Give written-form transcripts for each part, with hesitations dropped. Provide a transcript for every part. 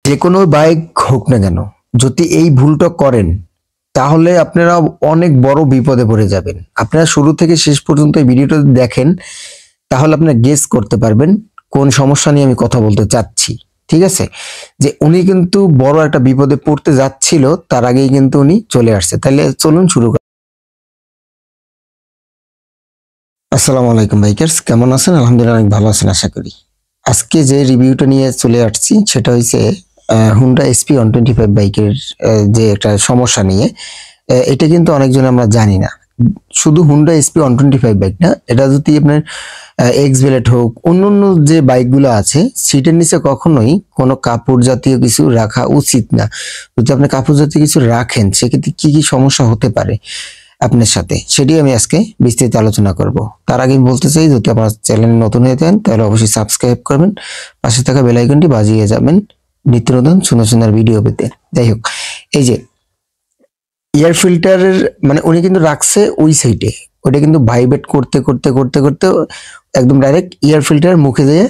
যে কোনো বাইক হোক না কেন, যদি এই ভুলটা করেন তাহলে আপনারা অনেক বড় বিপদে পড়ে যাবেন। আপনারা শুরু থেকে শেষ পর্যন্ত এই ভিডিওটা দেখেন, তাহলে আপনারা গেস করতে পারবেন কোন সমস্যা নিয়ে আমি কথা বলতে চাচ্ছি। ঠিক আছে, যে উনি কিন্তু বড় একটা বিপদে পড়তে যাচ্ছিল, তার আগেই কিন্তু উনি চলে আসছে। তাহলে চলুন শুরু করি। আসসালামু আলাইকুম বাইকার্স, কেমন আছেন? আলহামদুলিল্লাহ অনেক ভালো আছেন আশা করি। আজকে যে রিভিউটা নিয়ে চলে আসছি সেটা হচ্ছে হুন্ডা এসপি 125 বাইকের যে একটা সমস্যা নিয়ে। এটা কিন্তু অনেকজন আমরা জানি না। শুধু হুন্ডা এসপি 125 বাইক না, এটা যদি আপনার এক্স ভেলেট হোক, অন্য যে বাইকগুলো আছে, সিটের নিচে কখনোই কোনো কাপড় জাতীয় কিছু রাখা উচিত না। যদি আপনি কাপড় জাতীয় কিছু রাখেন, সেক্ষেত্রে কি কি সমস্যা হতে পারে আপনার সাথে, সেটি আমি আজকে বিস্তারিত আলোচনা করব। তার আগে বলতে চাই, যদি আমার চ্যানেলে নতুন হয়ে থাকেন তাহলে অবশ্যই সাবস্ক্রাইব করবেন, পাশে থাকা বেল আইকনটি বাজিয়ে যাবেন নিত্য নতুন সুন্দর সুন্দর ভিডিও পেতে। যাই হোক, এই যে এয়ার ফিল্টারের মানে উনি কিন্তু রাখছে ওই সাইডে, ওটা কিন্তু ভাইব্রেট করতে করতে করতে করতে একদম ডাইরেক্ট এয়ার ফিল্টারের মুখে যেয়ে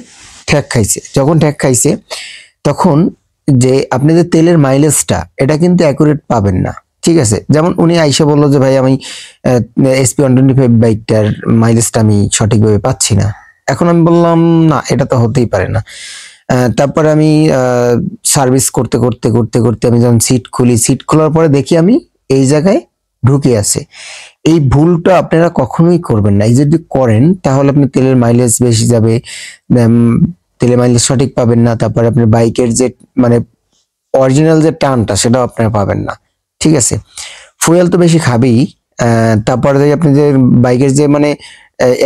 ঠ্যাক খাইছে। যখন ঠ্যাক খাইছে তখন যে আপনি যে তেলের মাইলেজটা, এটা কিন্তু অ্যাকুরেট পাবেন না। ঠিক আছে, যেমন উনি আইসা বললো যে ভাই আমি এসপি 125 বাইকটার মাইলেজটা আমি সঠিকভাবে পাচ্ছি না। এখন আমি বললাম না, এটা তো হতেই পারে না। তারপরে আমি সার্ভিস করতে করতে করতে করতে আমি যখন সিট খুলি, সিট খোলার পরে দেখি আমি এই জায়গায় ঢুকে আছে। এই ভুলটা আপনারা কখনোই করবেন না। এই যদি করেন তাহলে আপনি তেলের মাইলেজ বেশি যাবে, তেলের মাইলেজ সঠিক পাবেন না। তারপরে আপনার বাইকের যে মানে অরিজিনাল যে টানটা, সেটাও আপনারা পাবেন না। ঠিক আছে, ফুয়েল তো বেশি খাবেই। তারপরে আপনি যে বাইকের যে মানে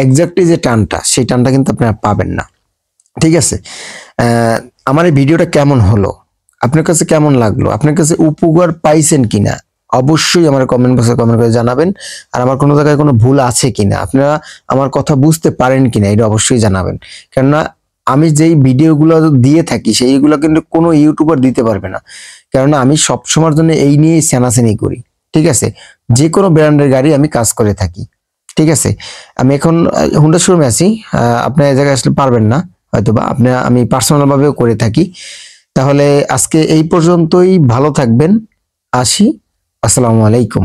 এক্স্যাক্টলি যে টানটা, সেই টানটা কিন্তু আপনারা পাবেন না। ঠিক আছে, আমার এই ভিডিওটা কেমন হলো, আপনার কাছে কেমন লাগলো, আপনার কাছে উপকার পাইছেন কিনা, অবশ্যই আমার কমেন্ট বক্সে কমেন্ট করে জানাবেন। আর আমার কোনো জায়গায় কোনো ভুল আছে কিনা, আপনারা আমার কথা বুঝতে পারেন কিনা, এটা অবশ্যই জানাবেন। কেননা আমি যেই ভিডিওগুলো দিয়ে থাকি সেইগুলো কিন্তু কোনো ইউটিউবার দিতে পারবে না, কেননা আমি সবসময়ের জন্য এই নিয়েই সেনাসেনি করি। ঠিক আছে, যে কোনো ব্র্যান্ডের গাড়ি আমি কাজ করে থাকি। ঠিক আছে, আমি এখন হুন্ডা শোরুমে আছি, আপনার এই জায়গায় আসলে পারবেন না হয়তোবা, আমি পার্সোনাল ভাবেও করে থাকি। তাহলে আজকে এই পর্যন্তই, ভালো থাকবেন, আসি, আসসালামু আলাইকুম।